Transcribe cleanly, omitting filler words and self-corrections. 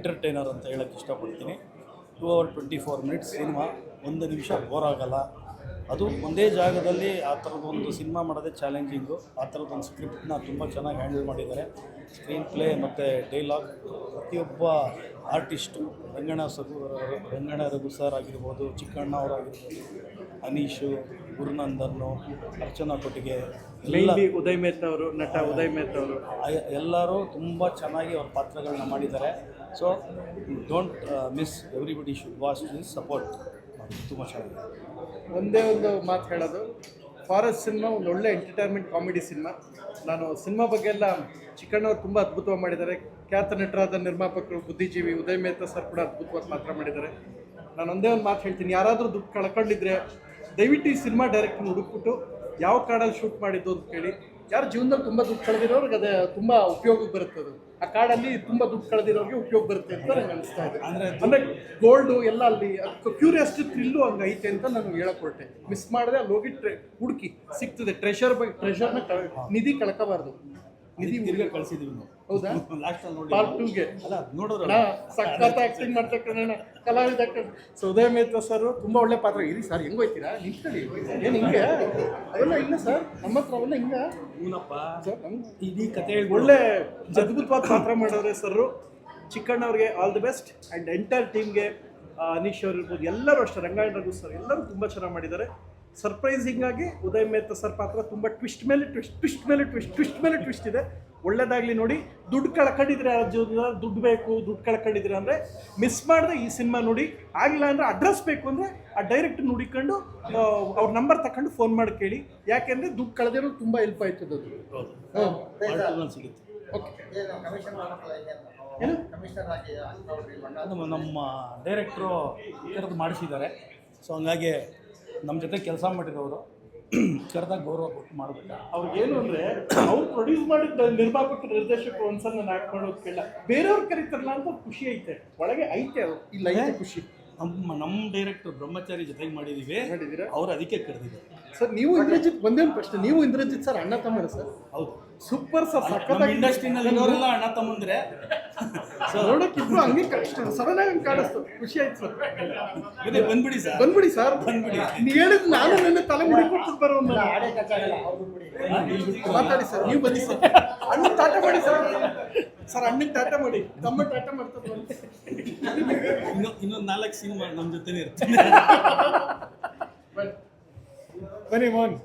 Entertainer ಅಂತ ಹೇಳೋಕ್ಕೆ ಇಷ್ಟಪಡ್ತೀನಿ. 2 hours 24 minutes ಸಿನಿಮಾ, ಒಂದು ನಿಮಿಷ ಬೋರ್ ಆಗಲ್ಲ. ಅದು ಒಂದೇ ಜಾಗದಲ್ಲಿ ಆ ಥರದೊಂದು ಸಿನಿಮಾ ಮಾಡೋದೇ ಚಾಲೆಂಜಿಂಗು. ಆ ಥರದೊಂದು ಸ್ಕ್ರಿಪ್ಟನ್ನ ತುಂಬ ಚೆನ್ನಾಗಿ ಹ್ಯಾಂಡಲ್ ಮಾಡಿದ್ದಾರೆ. ಸ್ಕ್ರೀನ್ ಪ್ಲೇ ಮತ್ತು ಡೈಲಾಗ್ ಪ್ರತಿಯೊಬ್ಬ ಆರ್ಟಿಸ್ಟು ರಂಗಣ ರಘು ಸರ್ ಆಗಿರ್ಬೋದು, ಚಿಕ್ಕಣ್ಣ ಅವರಾಗಿರ್ಬೋದು, ಅನೀಶು, ಗುರುನಂದನ್ನು, ಅರ್ಚನಾ ಕೊಟ್ಟಿಗೆ, ಉದಯ್ ಮೆಹ್ತಾ ಅವರು, ನಟ ಉದಯ್ ಮೆಹ್ತಾ ಅವರು ಎಲ್ಲರೂ ತುಂಬ ಚೆನ್ನಾಗಿ ಅವ್ರ ಪಾತ್ರಗಳನ್ನ ಮಾಡಿದ್ದಾರೆ. So don't miss, everybody should watch this, support. ತುಂಬ ಚೆನ್ನಾಗಿದೆ. ಒಂದೇ ಒಂದು ಮಾತು ಹೇಳೋದು, ಫಾರೆಸ್ಟ್ ಸಿನಿಮಾ ಒಂದು ಒಳ್ಳೆ ಎಂಟರ್ಟೈನ್ಮೆಂಟ್ ಕಾಮಿಡಿ ಸಿನಿಮಾ. ನಾನು ಸಿನಿಮಾ ಬಗ್ಗೆ ಎಲ್ಲ ಚಿಕ್ಕಣ್ಣವ್ರು ತುಂಬ ಅದ್ಭುತವಾಗಿ ಮಾಡಿದ್ದಾರೆ. ಖ್ಯಾತ ನಟರಾದ ನಿರ್ಮಾಪಕರು, ಬುದ್ಧಿಜೀವಿ ಉದಯ್ ಮೆಹ್ತಾ ಸರ್ ಕೂಡ ಅದ್ಭುತವಾಗಿ ಮಾತ್ರ ಮಾಡಿದ್ದಾರೆ. ನಾನು ಒಂದೇ ಒಂದು ಮಾತು ಹೇಳ್ತೀನಿ, ಯಾರಾದರೂ ದುಡ್ಡು ಕಳ್ಕೊಂಡಿದ್ರೆ ದಯವಿಟ್ಟು ಈ ಸಿನಿಮಾ ಡೈರೆಕ್ಟ್ನ ಹುಡುಕ್ಬಿಟ್ಟು ಯಾವ ಕಾಡಲ್ಲಿ ಶೂಟ್ ಮಾಡಿದ್ದು ಅಂತ ಕೇಳಿ. ಯಾರು ಜೀವನದಲ್ಲಿ ತುಂಬ ದುಡ್ಡು ಕಳೆದಿರೋರ್ಗೆ ಅದು ತುಂಬ ಉಪಯೋಗಕ್ಕೆ ಬರುತ್ತೆ. ಅದು ಆ ಕಾಡಲ್ಲಿ ತುಂಬ ದುಡ್ಡು ಕಳೆದಿರೋರಿಗೆ ಉಪಯೋಗ ಬರುತ್ತೆ ಅಂತ ನನಗೆ ಅನಿಸ್ತಾ ಇದೆ. ಅಂದರೆ ಗೋಲ್ಡು ಎಲ್ಲ ಅಲ್ಲಿ ಅದಕ್ಕೆ ಕ್ಯೂರಿಯಾಸಿಟಿ ಥ್ರಿಲ್ಲು ಹಂಗೆ ಐತೆ ಅಂತ ನಾನು ಹೇಳಕ್ಕೆ ಹೊರಟೆ. ಮಿಸ್ ಮಾಡಿದ್ರೆ ಅಲ್ಲಿ ಹೋಗಿ ಹುಡುಕಿ ಸಿಗ್ತದೆ. ಟ್ರೆಷರ್ನ ನಿಧಿ ಕಳ್ಕೋಬಾರ್ದು. ನಿಧಿ ತಿರ್ಗಿ ಕಳಿಸಿದ್ವಿ ನಾವು. ಹೌದಾ? ಲಾಸ್ಟಲ್ಲಿ ನೋಡಿ ಪಾರ್ಟ್ 2ಗೆ ಅಲ್ಲ ನೋಡೋರು ಸಖತ್ ಆ್ಯಕ್ಟಿಂಗ್ ಮಾಡ್ತಕ್ಕಂಥ ಕಲಾವಿದ. ಸೊ ಉದಯ್ ಮೆಹ್ತಾ ಸರ್ ತುಂಬ ಒಳ್ಳೆ ಪಾತ್ರ. ಇರಿ ಸರ್, ಹೆಂಗೆ ಹೋಯ್ತೀರಾ ನಿಂತ್ಕೊಳ್ಳಿ, ಏನು ಹಿಂಗೆ ಅವೆಲ್ಲ ಇಲ್ಲ ಸರ್, ನಮ್ಮ ಹತ್ರ ಅವೆಲ್ಲ ಹಿಂಗೆ ಹೂನಪ್ಪ ಸರ್. ನಮ್ಮ ಇಡೀ ಕತೆ ಒಳ್ಳೆ ಅದ್ಭುತವಾದ ಪಾತ್ರ ಮಾಡೋರೆ ಸರ್. ಚಿಕ್ಕಣ್ಣವ್ರಿಗೆ all the best. And entire ಟೀಮ್ಗೆ ಅನೀಶ್ ಅವ್ರು ಇರ್ಬೋದು, ಎಲ್ಲರೂ ಅಷ್ಟೇ, ರಂಗಾಯಣ ರಘು ಸರ್ ಎಲ್ಲರೂ ತುಂಬ ಚೆನ್ನಾಗಿ ಮಾಡಿದ್ದಾರೆ. ಸರ್ಪ್ರೈಸಿಂಗ್ ಆಗಿ ಉದಯ್ ಮೆಹ್ತಾ ಸರ್ ಪಾತ್ರ ತುಂಬ ಟ್ವಿಸ್ಟ್ ಮೇಲೆ ಟ್ವಿಸ್ಟ್ ಇದೆ. ಒಳ್ಳೇದಾಗಲಿ. ನೋಡಿ, ದುಡ್ಡು ಕಳ್ಕೊಂಡಿದ್ರೆ ದುಡ್ಡು ಬೇಕು, ದುಡ್ಡು ಕಳ್ಕೊಂಡಿದ್ರೆ ಅಂದರೆ ಮಿಸ್ ಮಾಡಿದ್ರೆ ಈ ಸಿನಿಮಾ ನೋಡಿ. ಆಗಿಲ್ಲ ಅಂದರೆ ಅಡ್ರೆಸ್ ಬೇಕು ಅಂದರೆ ಆ ಡೈರೆಕ್ಟ್ ನೋಡಿಕೊಂಡು ಅವ್ರ ನಂಬರ್ ತಗೊಂಡು ಫೋನ್ ಮಾಡಿ ಕೇಳಿ. ಯಾಕೆಂದರೆ ದುಡ್ಡು ಕಳೆದಿರೋದು ತುಂಬ ಹೆಲ್ಪ್ ಆಯ್ತದೆ ಅದು. ಸಿಗುತ್ತೆ. ಓಕೆ, ನಮ್ಮ ಡೈರೆಕ್ಟ್ರು ಕರೆದು ಮಾಡಿಸಿದ್ದಾರೆ. ಸೊ ಹಂಗಾಗಿ ನಮ್ಮ ಜೊತೆ ಕೆಲಸ ಮಾಡಿರೋರು ಕರೆದಾಗ ಗೌರವ ಕೊಟ್ಟು ಮಾಡಬೇಕು. ಅವ್ರಿಗೇನು ಅಂದರೆ ಅವ್ರು ಪ್ರೊಡ್ಯೂಸ್ ಮಾಡಿದ ನಿರ್ಮಾಪಕರು, ನಿರ್ದೇಶಕರು ಒಂದ್ಸಲ ನಾನು ಹಾಕ್ಕೊಂಡು ಕೇಳ, ಬೇರೆಯವ್ರು ಕರೀತಾರಲ್ಲ ಅಂತ ಖುಷಿ ಐತೆ, ಒಳಗೆ ಐತೆ. ಅದು ಇಲ್ಲ ಐತೆ ಖುಷಿ. ನಮ್ಮ ಡೈರೆಕ್ಟರ್ ಬ್ರಹ್ಮಚಾರಿ ಜೊತೆಗೆ ಮಾಡಿದ್ದೀವಿ, ಅವ್ರು ಅದಕ್ಕೆ ಕರೆದಿದ್ದಾರೆ. ಸರ್ ನೀವು ಇಂದ್ರಜಿತ್, ಒಂದೇನು ಪ್ರಶ್ನೆ, ನೀವು ಇಂದ್ರಜಿತ್ ಸರ್ ಅಣ್ಣ ತಮ್ಮನ ಸರ್? ಹೌದು. ಸೂಪರ್ ಸರ್, ಸಖತ್ತಾಗಿ ಇಂಡಸ್ಟ್ರಿನಲ್ಲಿ ಇವರೆಲ್ಲ ಅಣ್ಣ ತಮ್ಮಂದ್ರೆ ನೋಡೋಕ್ಕಿಬ್ರು ಹಂಗೆ ಸಡನ್ ಆಗಿ ಕಾಣಿಸ್ತು. ಖುಷಿ ಆಯ್ತು ಸರ್. ಬಂದ್ಬಿಡಿ ಸರ್, ಬಂದ್ಬಿಡಿ ಸರ್, ಬಂದ್ಬಿಡಿ. ನೀವು ಹೇಳಿದ್ ನಾನು ನನ್ನ ತಲೆ ಮುಡಿ ಕೊಟ್ಟು ಬರೋ ಮಾತಾಡಿ ಸರ್. ನೀವು ಬನ್ನಿ ಸರ್, ಅಣ್ಣ ಟಾಟ ಮಾಡಿ ಸರ್. ಸರ್ ಅಣ್ಣಗೆ ಟಾಟ ಮಾಡಿ, ತಮ್ಮ ಟಾಟ ಮಾಡ್ತಾರೆ. ಇನ್ನೊಂದು 4 ಸಿನಿಮಾ ನಮ್ಮ ಜೊತೆನೇ ಇರ್ತೀನಿ. ಬನ್ನಿ ಮೋಹನ್.